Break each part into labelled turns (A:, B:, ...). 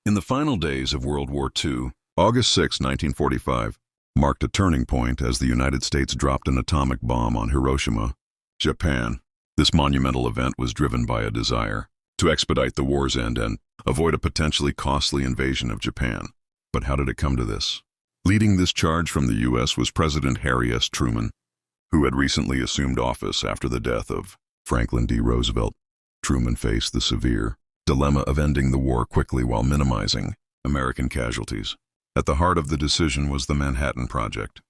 A: In the final days of World War II, August 6, 1945, marked a turning point as the United States dropped an atomic bomb on Hiroshima, Japan. This monumental event was driven by a desire to expedite the war's end and avoid a potentially costly invasion of Japan. But how did it come to this? Leading this charge from the U.S. was President Harry S. Truman, who had recently assumed office after the death of Franklin D. Roosevelt. Truman faced the severe dilemma of ending the war quickly while minimizing American casualties. At the heart of the decision was the Manhattan Project,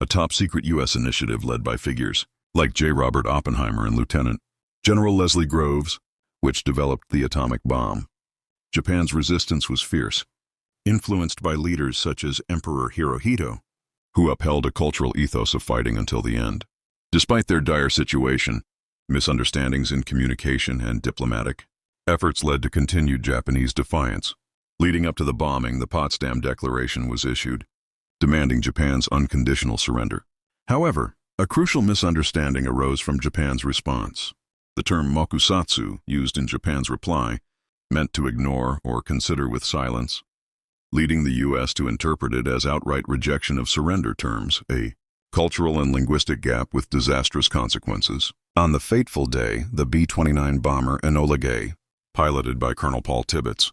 A: a top-secret U.S. initiative led by figures like J. Robert Oppenheimer and Lieutenant General Leslie Groves, which developed the atomic bomb. Japan's resistance was fierce, influenced by leaders such as Emperor Hirohito, who upheld a cultural ethos of fighting until the end. Despite their dire situation, misunderstandings in communication and diplomatic efforts led to continued Japanese defiance. Leading up to the bombing, the Potsdam Declaration was issued, demanding Japan's unconditional surrender. However, a crucial misunderstanding arose from Japan's response. The term mokusatsu, used in Japan's reply, meant to ignore or consider with silence, leading the U.S. to interpret it as outright rejection of surrender terms, a cultural and linguistic gap with disastrous consequences. On the fateful day, the B-29 bomber Enola Gay, piloted by Colonel Paul Tibbets,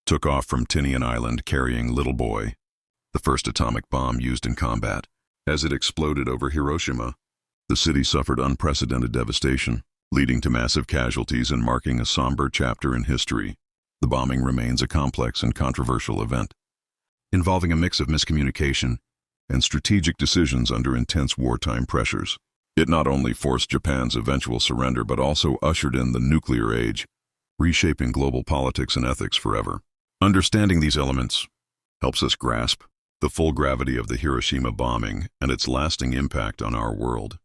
A: took off from Tinian Island carrying Little Boy, the first atomic bomb used in combat. As it exploded over Hiroshima, the city suffered unprecedented devastation, leading to massive casualties and marking a somber chapter in history. The bombing remains a complex and controversial event, involving a mix of miscommunication and strategic decisions under intense wartime pressures. It not only forced Japan's eventual surrender but also ushered in the nuclear age, reshaping global politics and ethics forever. Understanding these elements helps us grasp the full gravity of the Hiroshima bombing and its lasting impact on our world.